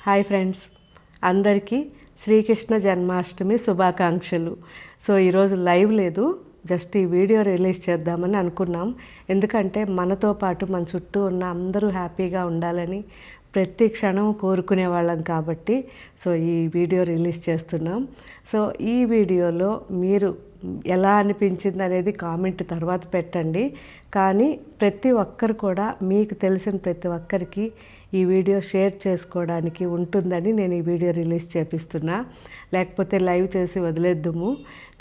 Hi friends, అందరికీ శ్రీకృష్ణ జన్మాష్టమి శుభాకాంక్షలు. So ఈరోజు లైవ్ లేదు, జస్ట్ ఈ వీడియో రిలీజ్ చేద్దామని అనుకున్నాం. ఎందుకంటే మనతో పాటు మన చుట్టూ ఉన్న అందరూ హ్యాపీగా ఉండాలని ప్రతి క్షణం కోరుకునే వాళ్ళం కాబట్టి సో ఈ వీడియో రిలీజ్ చేస్తున్నాం. సో ఈ వీడియోలో మీరు ఎలా అనిపించింది అనేది కామెంట్ తర్వాత పెట్టండి. కానీ ప్రతి ఒక్కరు కూడా మీకు తెలిసిన ప్రతి ఒక్కరికి ఈ వీడియో షేర్ చేసుకోవడానికి ఉంటుందని నేను ఈ వీడియో రిలీజ్ చేపిస్తున్నా, లేకపోతే లైవ్ చేసి వదిలేద్దుము.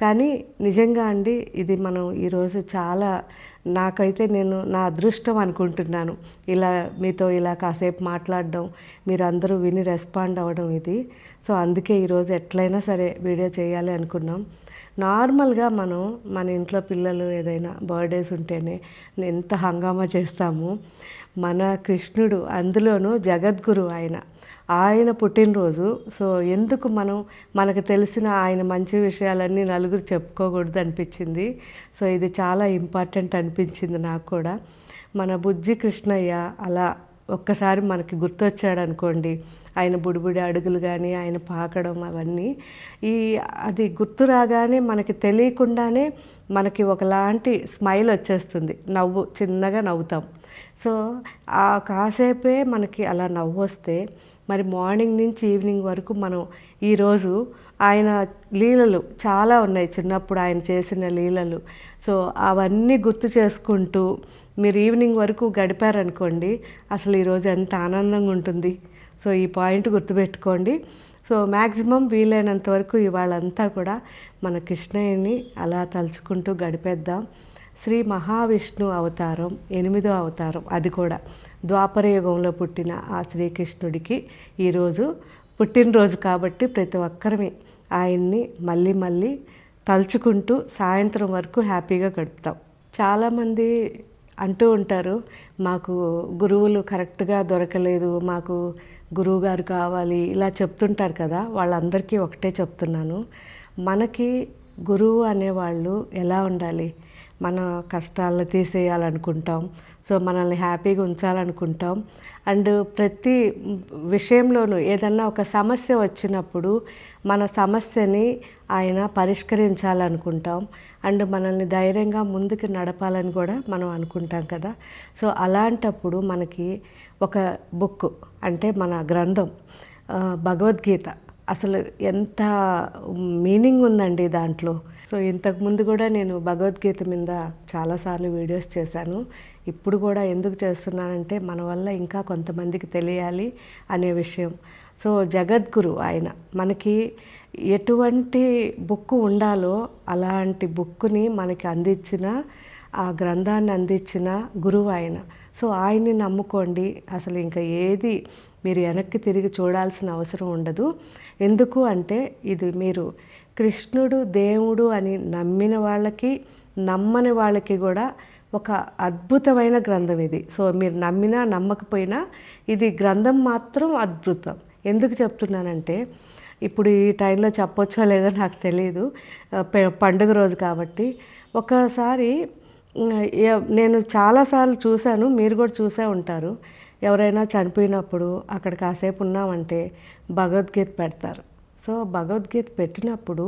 కానీ నిజంగా అండి, ఇది మనం ఈరోజు చాలా నాకైతే నేను నా అదృష్టం అనుకుంటున్నాను. ఇలా మీతో ఇలా కాసేపు మాట్లాడడం, మీరందరూ విని రెస్పాండ్ అవ్వడం ఇది. సో అందుకే ఈరోజు ఎట్లయినా సరే వీడియో చేయాలి అనుకున్నాం. నార్మల్గా మనం మన ఇంట్లో పిల్లలు ఏదైనా బర్త్డేస్ ఉంటేనే ఎంత హంగామా చేస్తాము. మన కృష్ణుడు, అందులోనూ జగద్గురు ఆయన పుట్టినరోజు. సో ఎందుకు మనకు తెలిసిన ఆయన మంచి విషయాలన్నీ నలుగురు చెప్పుకోకూడదు అనిపించింది. సో ఇది చాలా ఇంపార్టెంట్ అనిపించింది నాకు కూడా. మన బుజ్జి కృష్ణయ్య అలా ఒక్కసారి మనకి గుర్తొచ్చాడు అనుకోండి, ఆయన బుడిబుడి అడుగులు కానీ ఆయన పాకడం అవన్నీ అది గుర్తు రాగానే మనకి తెలియకుండానే మనకి ఒకలాంటి స్మైల్ వచ్చేస్తుంది, నవ్వు చిన్నగా నవ్వుతాం. సో ఆ కాసేపే మనకి అలా నవ్వు వస్తే మరి మార్నింగ్ నుంచి ఈవినింగ్ వరకు మనం ఈరోజు ఆయన లీలలు చాలా ఉన్నాయి, చిన్నప్పుడు ఆయన చేసిన లీలలు. సో అవన్నీ గుర్తు చేసుకుంటూ మీరు ఈవినింగ్ వరకు గడిపారనుకోండి, అసలు ఈరోజు ఎంత ఆనందంగా ఉంటుంది. సో ఈ పాయింట్ గుర్తుపెట్టుకోండి. సో మ్యాక్సిమం వీలైనంత వరకు ఇవాళంతా కూడా మన కృష్ణయ్యని అలా తలుచుకుంటూ గడిపేద్దాం. శ్రీ మహావిష్ణు అవతారం 8వ అవతారం, అది కూడా ద్వాపర యుగంలో పుట్టిన ఆ శ్రీకృష్ణుడికి ఈరోజు పుట్టినరోజు కాబట్టి ప్రతి ఒక్కరిని ఆయన్ని మళ్ళీ మళ్ళీ తలుచుకుంటూ సాయంత్రం వరకు హ్యాపీగా గడుపుతాం. చాలామంది అంటూ ఉంటారు, మాకు గురువులు కరెక్ట్గా దొరకలేదు, మాకు గురువుగారు కావాలి, ఇలా చెప్తుంటారు కదా. వాళ్ళందరికీ ఒకటే చెప్తున్నాను, మనకి గురువు అనేవాళ్ళు ఎలా ఉండాలి, మన కష్టాలను తీసేయాలనుకుంటాం, సో మనల్ని హ్యాపీగా ఉంచాలనుకుంటాం. అండ్ ప్రతి విషయంలోనూ ఏదన్నా ఒక సమస్య వచ్చినప్పుడు మన సమస్యని ఆయన పరిష్కరించాలనుకుంటాం. అండ్ మనల్ని ధైర్యంగా ముందుకు నడపాలని కూడా మనం అనుకుంటాం కదా. సో అలాంటప్పుడు మనకి ఒక బుక్ అంటే మన గ్రంథం భగవద్గీత, అసలు ఎంత మీనింగ్ ఉందండి దాంట్లో. సో ఇంతకుముందు కూడా నేను భగవద్గీత మీద చాలాసార్లు వీడియోస్ చేశాను. ఇప్పుడు కూడా ఎందుకు చేస్తున్నానంటే మన వల్ల ఇంకా కొంతమందికి తెలియాలి అనే విషయం. సో జగద్గురు ఆయన మనకి ఎటువంటి బుక్ ఉండాలో అలాంటి బుక్ని మనకి అందించిన, ఆ గ్రంథాన్ని అందించిన గురువు ఆయన. సో ఆయన్ని నమ్ముకోండి, అసలు ఇంకా ఏది మీరు వెనక్కి తిరిగి చూడాల్సిన అవసరం ఉండదు. ఎందుకు అంటే ఇది మీరు కృష్ణుడు దేవుడు అని నమ్మిన వాళ్ళకి నమ్మని వాళ్ళకి కూడా ఒక అద్భుతమైన గ్రంథం ఇది. సో మీరు నమ్మినా నమ్మకపోయినా ఇది గ్రంథం మాత్రం అద్భుతం. ఎందుకు చెప్తున్నానంటే ఇప్పుడు ఈ టైంలో చెప్పొచ్చో లేదో నాకు తెలియదు, పండుగ రోజు కాబట్టి. ఒకసారి నేను చాలాసార్లు చూశాను, మీరు కూడా చూసే ఉంటారు, ఎవరైనా చనిపోయినప్పుడు అక్కడ కాసేపు ఉన్నామంటే భగవద్గీత పెడతారు. సో భగవద్గీత పెట్టినప్పుడు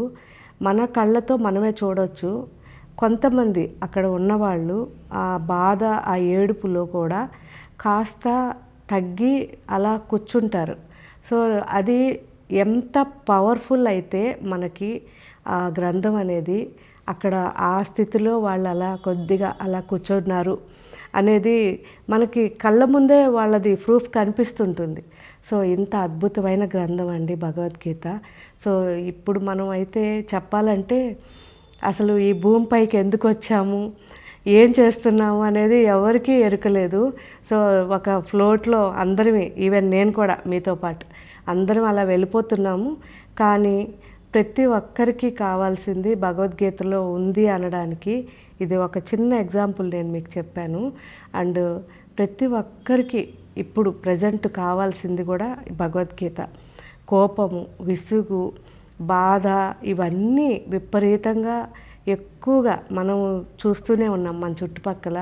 మన కళ్ళతో మనమే చూడవచ్చు. కొంతమంది అక్కడ ఉన్నవాళ్ళు ఆ బాధ, ఆ ఏడుపులో కూడా కాస్త తగ్గి అలా కూర్చుంటారు. సో అది ఎంత పవర్ఫుల్ అయితే మనకి ఆ గ్రంథం అనేది, అక్కడ ఆ స్థితిలో వాళ్ళు అలా కొద్దిగా అలా కూర్చున్నారు అనేది మనకి కళ్ళ ముందే వాళ్ళది ప్రూఫ్ కనిపిస్తుంటుంది. సో ఇంత అద్భుతమైన గ్రంథం అండి భగవద్గీత. సో ఇప్పుడు మనం అయితే చెప్పాలంటే అసలు ఈ భూమిపైకి ఎందుకు వచ్చాము, ఏం చేస్తున్నాము అనేది ఎవరికీ ఎరుకలేదు. సో ఒక ఫ్లోట్లో అందరం, ఈవెన్ నేను కూడా మీతో పాటు అందరం అలా వెళ్ళిపోతున్నాము. కానీ ప్రతి ఒక్కరికి కావాల్సింది భగవద్గీతలో ఉంది అనడానికి ఇది ఒక చిన్న ఎగ్జాంపుల్ నేను మీకు చెప్పాను. అండ్ ప్రతి ఒక్కరికి ఇప్పుడు ప్రజెంట్ కావాల్సింది కూడా భగవద్గీత. కోపము, విసుగు, బాధ ఇవన్నీ విపరీతంగా ఎక్కువగా మనం చూస్తూనే ఉన్నాం మన చుట్టుపక్కల.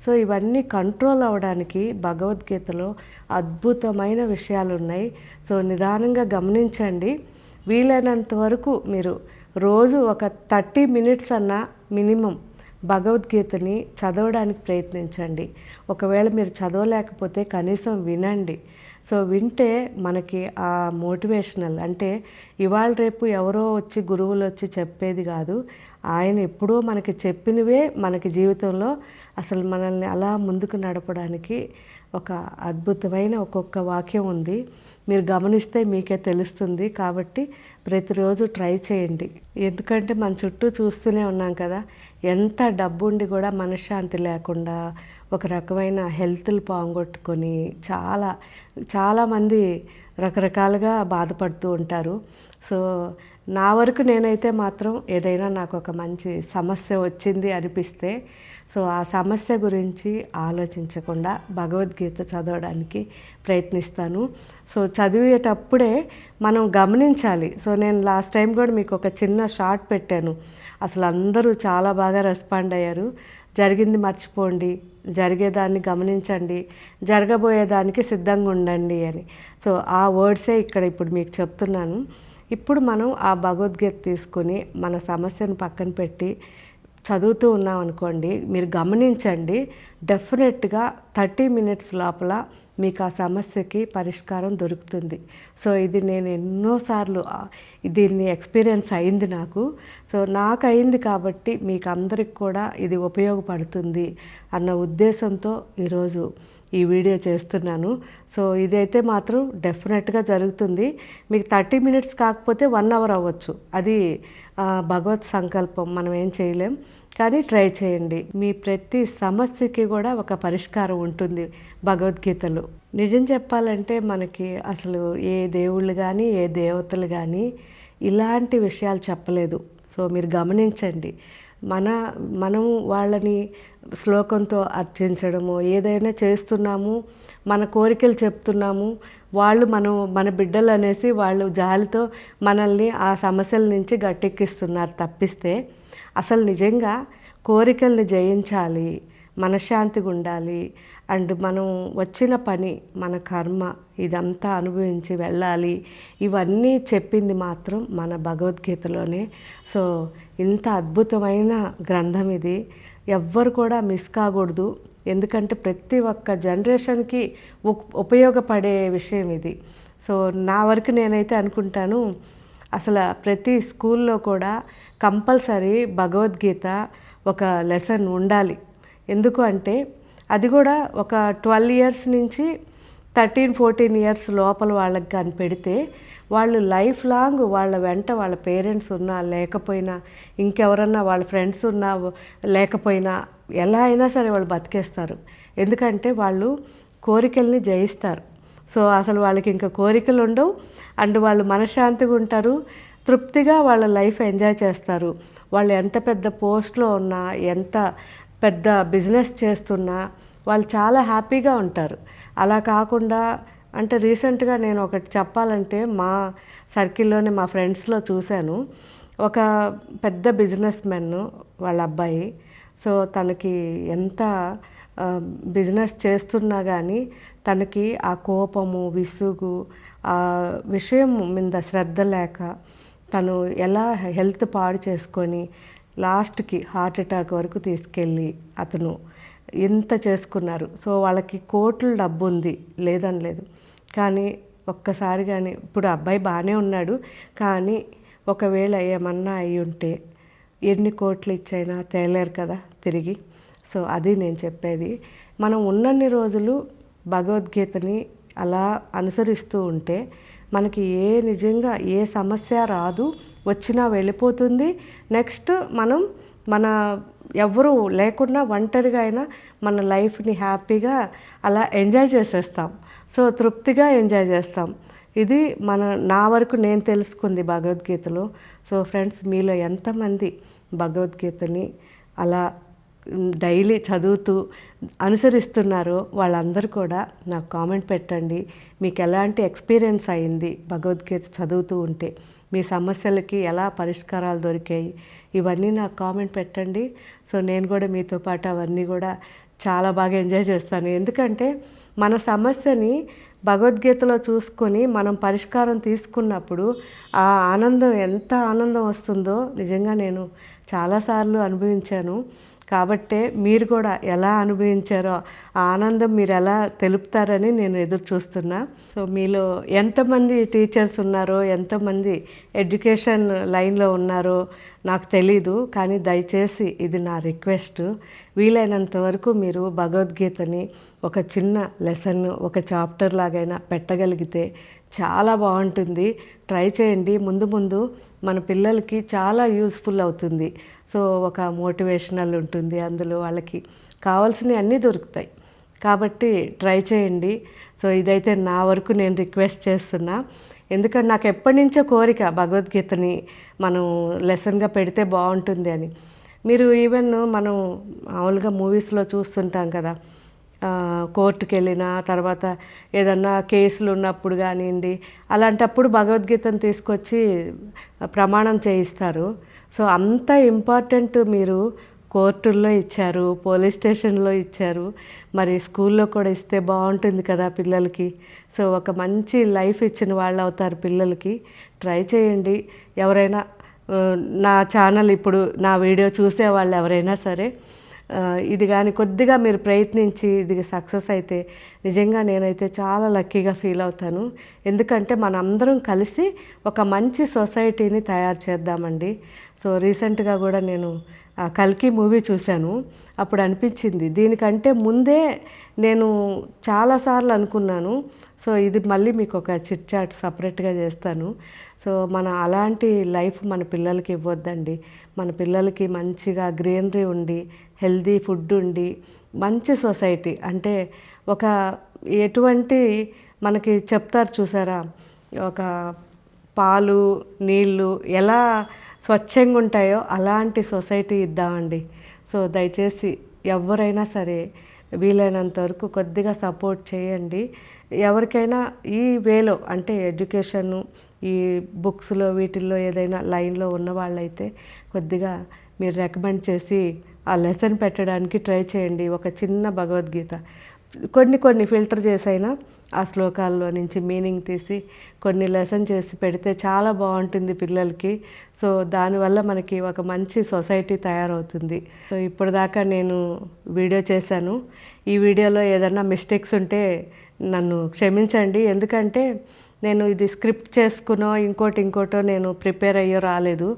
సో ఇవన్నీ కంట్రోల్ అవ్వడానికి భగవద్గీతలో అద్భుతమైన విషయాలు ఉన్నాయి. సో నిదానంగా గమనించండి. వీలైనంత వరకు మీరు రోజు ఒక 30 మినిట్స్ అన్నా మినిమం భగవద్గీతని చదవడానికి ప్రయత్నించండి. ఒకవేళ మీరు చదవలేకపోతే కనీసం వినండి. సో వింటే మనకి ఆ మోటివేషనల్, అంటే ఇవాళ రేపు ఎవరో వచ్చి గురువులు వచ్చి చెప్పేది కాదు, ఆయన ఎప్పుడో మనకి చెప్పినవే మనకి జీవితంలో అసలు మనల్ని అలా ముందుకు నడపడానికి ఒక అద్భుతమైన ఒక్కొక్క వాక్యం ఉంది. మీరు గమనిస్తే మీకే తెలుస్తుంది. కాబట్టి ప్రతిరోజు ట్రై చేయండి. ఎందుకంటే మన చుట్టూ చూస్తూనే ఉన్నాం కదా, ఎంత డబ్బు ఉండి కూడా మనశ్శాంతి లేకుండా ఒక రకమైన హెల్త్లు పోగొట్టుకొని చాలామంది రకరకాలుగా బాధపడుతూ ఉంటారు. సో నా వరకు నేనైతే మాత్రం ఏదైనా నాకు ఒక మంచి సమస్య వచ్చింది అనిపిస్తే, సో ఆ సమస్య గురించి ఆలోచించకుండా భగవద్గీత చదవడానికి ప్రయత్నిస్తాను. సో చదివేటప్పుడే మనం గమనించాలి. సో నేను లాస్ట్ టైం కూడా మీకు ఒక చిన్న షార్ట్ పెట్టాను. అసలు అందరూ చాలా బాగా రెస్పాండ్ అయ్యారు. జరిగింది మర్చిపోండి, జరిగేదాన్ని గమనించండి, జరగబోయేదానికి సిద్ధంగా ఉండండి అని. సో ఆ వర్డ్సే ఇక్కడ ఇప్పుడు మీకు చెప్తున్నాను. ఇప్పుడు మనం ఆ భగవద్గీత తీసుకొని మన సమస్యను పక్కన పెట్టి చదువుతూ ఉన్నాం అనుకోండి, మీరు గమనించండి, డెఫినెట్గా 30 మినిట్స్ లోపల మీకు ఆ సమస్యకి పరిష్కారం దొరుకుతుంది. సో ఇది నేను ఎన్నోసార్లు దీన్ని ఎక్స్పీరియన్స్ అయింది నాకు. సో నాకు అయింది కాబట్టి మీకు అందరికి కూడా ఇది ఉపయోగపడుతుంది అన్న ఉద్దేశంతో ఈరోజు ఈ వీడియో చేస్తున్నాను. సో ఇదైతే మాత్రం డెఫినెట్గా జరుగుతుంది. మీకు 30 మినిట్స్ కాకపోతే 1 అవర్ అవ్వచ్చు, అది భగవత్ సంకల్పం, మనం ఏం చేయలేం. కానీ ట్రై చేయండి. మీ ప్రతి సమస్యకి కూడా ఒక పరిష్కారం ఉంటుంది భగవద్గీతలో. నిజం చెప్పాలంటే మనకి అసలు ఏ దేవుళ్ళు కానీ ఏ దేవతలు కానీ ఇలాంటి విషయాలు చెప్పలేదు. సో మీరు గమనించండి, మనం వాళ్ళని శ్లోకంతో అర్చించడము, ఏదైనా చేస్తున్నాము, మన కోరికలు చెప్తున్నాము, వాళ్ళు మన బిడ్డలు అనేసి వాళ్ళు జాలితో మనల్ని ఆ సమస్యల నుంచి గట్టెక్కిస్తున్నారు తప్పిస్తే, అసలు నిజంగా కోరికల్ని జయించాలి, మనశ్శాంతిగా ఉండాలి, అండ్ మనం వచ్చిన పని, మన కర్మ ఇదంతా అనుభవించి వెళ్ళాలి, ఇవన్నీ చెప్పింది మాత్రం మన భగవద్గీతలోనే. సో ఇంత అద్భుతమైన గ్రంథం ఇది, ఎవ్వరు కూడా మిస్ కాకూడదు. ఎందుకంటే ప్రతి ఒక్క జనరేషన్కి ఉపయోగపడే విషయం ఇది. సో నా వరకు నేనైతే అనుకుంటాను, అసలు ప్రతి స్కూల్లో కూడా కంపల్సరీ భగవద్గీత ఒక లెసన్ ఉండాలి. ఎందుకు అంటే అది కూడా ఒక 12 ఇయర్స్ నుంచి 13-14 ఇయర్స్ లోపల వాళ్ళకి కానీ పెడితే వాళ్ళు లైఫ్ లాంగ్ వాళ్ళ వెంట వాళ్ళ పేరెంట్స్ ఉన్నా లేకపోయినా, ఇంకెవరన్నా వాళ్ళ ఫ్రెండ్స్ ఉన్నా లేకపోయినా, ఎలా అయినా సరే వాళ్ళు బతికేస్తారు. ఎందుకంటే వాళ్ళు కోరికల్ని జయిస్తారు. సో అసలు వాళ్ళకి ఇంకా కోరికలు ఉండవు, అండ్ వాళ్ళు మనశ్శాంతిగా ఉంటారు, తృప్తిగా వాళ్ళ లైఫ్ ఎంజాయ్ చేస్తారు. వాళ్ళు ఎంత పెద్ద పోస్ట్లో ఉన్నా, ఎంత పెద్ద బిజినెస్ చేస్తున్నా వాళ్ళు చాలా హ్యాపీగా ఉంటారు. అలా కాకుండా, అంటే రీసెంట్గా నేను ఒకటి చెప్పాలంటే మా సర్కిల్లోనే మా ఫ్రెండ్స్లో చూశాను. ఒక పెద్ద బిజినెస్ మెన్ వాళ్ళ అబ్బాయి. సో తనకి ఎంత బిజినెస్ చేస్తున్నా కానీ తనకి ఆ కోపము, విసుగు, ఆ విషయం మీద శ్రద్ధ లేక తను ఎలా హెల్త్ పాడు చేసుకొని లాస్ట్కి హార్ట్ అటాక్ వరకు తీసుకెళ్ళి అతను ఎంత చేసుకున్నారు. సో వాళ్ళకి కోట్ల డబ్బు ఉంది, లేదని లేదు, కానీ ఒక్కసారి కానీ ఇప్పుడు అబ్బాయి బాగానే ఉన్నాడు, కానీ ఒకవేళ ఏమన్నా అయి ఉంటే ఎన్ని కోట్లు ఇచ్చైనా తేలేరు కదా తిరిగి. సో అది నేను చెప్పేది. మనం ఉన్నన్ని రోజులు భగవద్గీతని అలా అనుసరిస్తూ ఉంటే మనకి నిజంగా ఏ సమస్య రాదు, వచ్చినా వెళ్ళిపోతుంది. నెక్స్ట్ మన ఎవరు లేకుండా ఒంటరిగా అయినా మన లైఫ్ని హ్యాపీగా అలా ఎంజాయ్ చేసేస్తాం. సో తృప్తిగా ఎంజాయ్ చేస్తాం. ఇది నా వరకు నేను తెలుసుకుంది భగవద్గీతలో. సో ఫ్రెండ్స్, మీలో ఎంతమంది భగవద్గీతని అలా డైలీ చదువుతూ అనుసరిస్తున్నారో వాళ్ళందరూ కూడా నాకు కామెంట్ పెట్టండి. మీకు ఎలాంటి ఎక్స్పీరియన్స్ అయింది భగవద్గీత చదువుతూ ఉంటే. మీ సమస్యలకి ఎలా పరిష్కారాలు దొరికాయి ఇవన్నీ నాకు కామెంట్ పెట్టండి. సో నేను కూడా మీతో పాటు అవన్నీ కూడా చాలా బాగా ఎంజాయ్ చేస్తాను. ఎందుకంటే మన సమస్యని భగవద్గీతలో చూసుకొని మనం పరిష్కారం తీసుకున్నప్పుడు ఆ ఆనందం ఎంత ఆనందం వస్తుందో నిజంగా నేను చాలాసార్లు అనుభవించాను. కాబట్టే మీరు కూడా ఎలా అనుభవించారో ఆ ఆనందం మీరు ఎలా తెలుపుతారని నేను ఎదురు చూస్తున్నా. సో మీలో ఎంతమంది టీచర్స్ ఉన్నారో, ఎంతమంది ఎడ్యుకేషన్ లైన్లో ఉన్నారో నాకు తెలీదు, కానీ దయచేసి ఇది నా రిక్వెస్ట్. వీలైనంత వరకు మీరు భగవద్గీతని ఒక చిన్న లెసన్, ఒక చాప్టర్ లాగైనా పెట్టగలిగితే చాలా బాగుంటుంది. ట్రై చేయండి. ముందు ముందు మన పిల్లలకి చాలా యూస్ఫుల్ అవుతుంది. సో ఒక మోటివేషనల్ ఉంటుంది, అందులో వాళ్ళకి కావాల్సినవి అన్నీ దొరుకుతాయి. కాబట్టి ట్రై చేయండి. సో ఇదైతే నా వరకు నేను రిక్వెస్ట్ చేస్తున్నా. ఎందుకంటే నాకు ఎప్పటి నుంచో కోరిక భగవద్గీతని మనం లెసన్గా పెడితే బాగుంటుంది అని. మీరు ఈవెన్ మనం మామూలుగా మూవీస్లో చూస్తుంటాం కదా, కోర్టుకు వెళ్ళిన తర్వాత ఏదన్నా కేసులు ఉన్నప్పుడు కానివ్వండి, అలాంటప్పుడు భగవద్గీతను తీసుకొచ్చి ప్రమాణం చేయిస్తారు. సో అంత ఇంపార్టెంట్ మీరు కోర్టుల్లో ఇచ్చారు, పోలీస్ స్టేషన్లో ఇచ్చారు, మరి స్కూల్లో కూడా ఇస్తే బాగుంటుంది కదా పిల్లలకి. సో ఒక మంచి లైఫ్ ఇచ్చిన వాళ్ళు అవుతారు పిల్లలకి. ట్రై చేయండి. ఎవరైనా నా ఛానల్ ఇప్పుడు నా వీడియో చూసే వాళ్ళు ఎవరైనా సరే ఇది కానీ కొద్దిగా మీరు ప్రయత్నించి ఇది సక్సెస్ అయితే నిజంగా నేనైతే చాలా లక్కీగా ఫీల్ అవుతాను. ఎందుకంటే మనందరం కలిసి ఒక మంచి సొసైటీని తయారు చేద్దామండి. సో రీసెంట్గా కూడా నేను కల్కి మూవీ చూశాను. అప్పుడు అనిపించింది దీనికంటే ముందే నేను చాలాసార్లు అనుకున్నాను. సో ఇది మళ్ళీ మీకు ఒక చిట్ చాట్ సపరేట్గా చేస్తాను. సో మన అలాంటి లైఫ్ మన పిల్లలకి ఇవ్వద్దండి. మన పిల్లలకి మంచిగా గ్రీనరీ ఉండి, హెల్దీ ఫుడ్ ఉండి, మంచి సొసైటీ అంటే ఒక ఎటువంటి మనకి చెప్తారు చూసారా, ఒక పాలు నీళ్ళు ఎలా స్వచ్ఛంగా ఉంటాయో అలాంటి సొసైటీ ఇద్దామండి. సో దయచేసి ఎవరైనా సరే వీలైనంత వరకు కొద్దిగా సపోర్ట్ చేయండి. ఎవరికైనా ఈ వేలో అంటే ఎడ్యుకేషను ఈ బుక్స్లో వీటిల్లో ఏదైనా లైన్లో ఉన్న వాళ్ళైతే కొద్దిగా మీరు రికమెండ్ చేసి ఆ లెసన్ పెట్టడానికి ట్రై చేయండి. ఒక చిన్న భగవద్గీత కొన్ని ఫిల్టర్ చేసైనా ఆ శ్లోకాల్లో నుంచి మీనింగ్ తీసి కొన్ని లెసన్ చేసి పెడితే చాలా బాగుంటుంది పిల్లలకి. సో దానివల్ల మనకి ఒక మంచి సొసైటీ తయారవుతుంది. సో ఇప్పటిదాకా నేను వీడియో చేశాను. ఈ వీడియోలో ఏదైనా మిస్టేక్స్ ఉంటే నన్ను క్షమించండి. ఎందుకంటే నేను ఇది స్క్రిప్ట్ చేసుకునో ఇంకోటో నేను ప్రిపేర్ అయ్యో రాలేదు.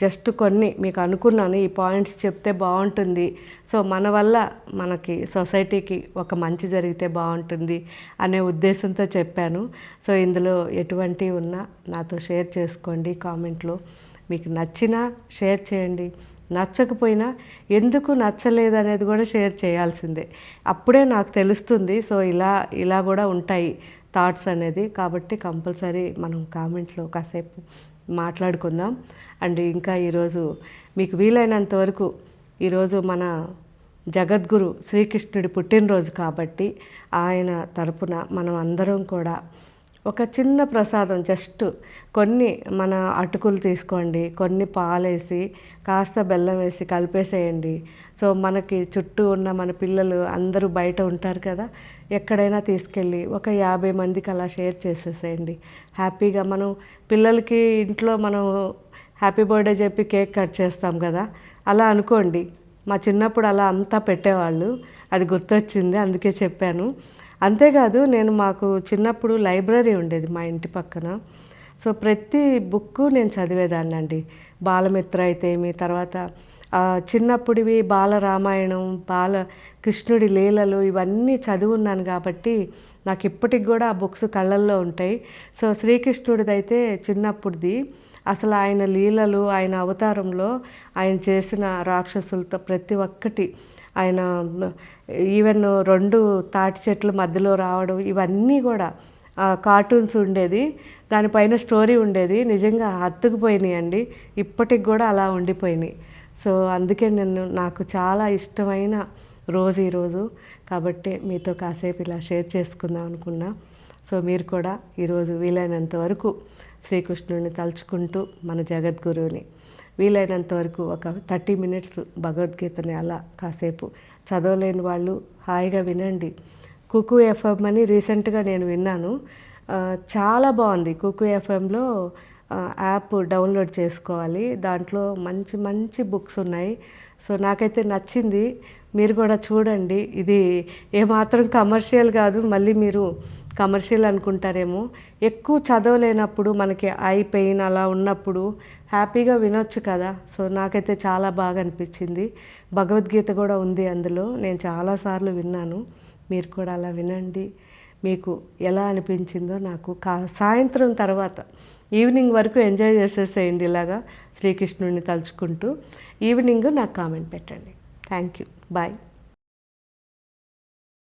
జస్ట్ కొన్ని మీకు అనుకున్నాను ఈ పాయింట్స్ చెప్తే బాగుంటుంది, సో మన వల్ల మనకి సొసైటీకి ఒక మంచి జరిగితే బాగుంటుంది అనే ఉద్దేశంతో చెప్పాను. సో ఇందులో ఎటువంటి ఉన్నా నాతో షేర్ చేసుకోండి కామెంట్లో. మీకు నచ్చినా షేర్ చేయండి, నచ్చకపోయినా ఎందుకు నచ్చలేదు అనేది కూడా షేర్ చేయాల్సిందే. అప్పుడే నాకు తెలుస్తుంది. సో ఇలా కూడా ఉంటాయి థాట్స్ అనేది. కాబట్టి కంపల్సరీ మనం కామెంట్లో కాసేపు మాట్లాడుకుందాం. అండ్ ఇంకా ఈరోజు మీకు వీలైనంత వరకు ఈరోజు మన జగద్గురు శ్రీకృష్ణుడి పుట్టినరోజు కాబట్టి ఆయన తరపున మనం అందరం కూడా ఒక చిన్న ప్రసాదం జస్ట్ కొన్ని మన అటుకులు తీసుకోండి, కొన్ని పాలేసి కాస్త బెల్లం వేసి కలిపేసేయండి. సో మనకి చుట్టూ ఉన్న మన పిల్లలు అందరూ బయట ఉంటారు కదా, ఎక్కడైనా తీసుకెళ్ళి ఒక 50 మందికి అలా షేర్ చేసేసేయండి. హ్యాపీగా మనం పిల్లలకి ఇంట్లో మనం హ్యాపీ బర్త్డే చెప్పి కేక్ కట్ చేస్తాం కదా, అలా అనుకోండి. మా చిన్నప్పుడు అలా అంతా పెట్టేవాళ్ళు, అది గుర్తొచ్చింది అందుకే చెప్పాను. అంతేకాదు నేను మాకు చిన్నప్పుడు లైబ్రరీ ఉండేది మా ఇంటి పక్కన. సో ప్రతి బుక్ నేను చదివేదాన్ని అండి. బాలమిత్ర అయితే మీ తర్వాత చిన్నప్పుడివి బాలరామాయణం, కృష్ణుడి లీలలు ఇవన్నీ చదివున్నాను కాబట్టి నాకు ఇప్పటికి కూడా ఆ బుక్స్ కళ్ళల్లో ఉంటాయి. సో శ్రీకృష్ణుడిదైతే చిన్నప్పుడుది అసలు ఆయన లీలలు, ఆయన అవతారంలో ఆయన చేసిన రాక్షసులతో ప్రతి ఒక్కటి, ఆయన ఈవెన్ 2 తాటి చెట్లు మధ్యలో రావడం ఇవన్నీ కూడా కార్టూన్స్ ఉండేది, దానిపైన స్టోరీ ఉండేది. నిజంగా హత్తుకుపోయినాయి అండి, ఇప్పటికి కూడా అలా ఉండిపోయినాయి. సో అందుకే నాకు చాలా ఇష్టమైన రోజు ఈరోజు కాబట్టి మీతో కాసేపు ఇలా షేర్ చేసుకుందాం అనుకున్నా. సో మీరు కూడా ఈరోజు వీలైనంత వరకు శ్రీకృష్ణుడిని తలుచుకుంటూ మన జగద్గురువుని వీలైనంత వరకు ఒక 30 మినిట్స్ భగవద్గీతని అలా కాసేపు చదవలేని వాళ్ళు హాయిగా వినండి. కుకు ఎఫ్ఎం అని రీసెంట్గా నేను విన్నాను. చాలా బాగుంది. కుకు ఎఫ్ఎంలో యాప్ డౌన్లోడ్ చేసుకోవాలి. దాంట్లో మంచి మంచి బుక్స్ ఉన్నాయి. సో నాకైతే నచ్చింది. మీరు కూడా చూడండి. ఇది ఏమాత్రం కమర్షియల్ కాదు. మళ్ళీ మీరు కమర్షియల్ అనుకుంటారేమో. ఎక్కువ చదవలేనప్పుడు మనకి ఐ పెయిన్ అలా ఉన్నప్పుడు హ్యాపీగా వినొచ్చు కదా. సో నాకైతే చాలా బాగా అనిపించింది. భగవద్గీత కూడా ఉంది అందులో. నేను చాలాసార్లు విన్నాను. మీరు కూడా అలా వినండి. మీకు ఎలా అనిపించిందో నాకు సాయంత్రం తర్వాత ఈవినింగ్ వరకు ఎంజాయ్ చేసేసేయండి. ఇలాగా శ్రీకృష్ణుడిని తలుచుకుంటూ ఈవినింగ్ నాకు కామెంట్ పెట్టండి. Thank you. బాయ్.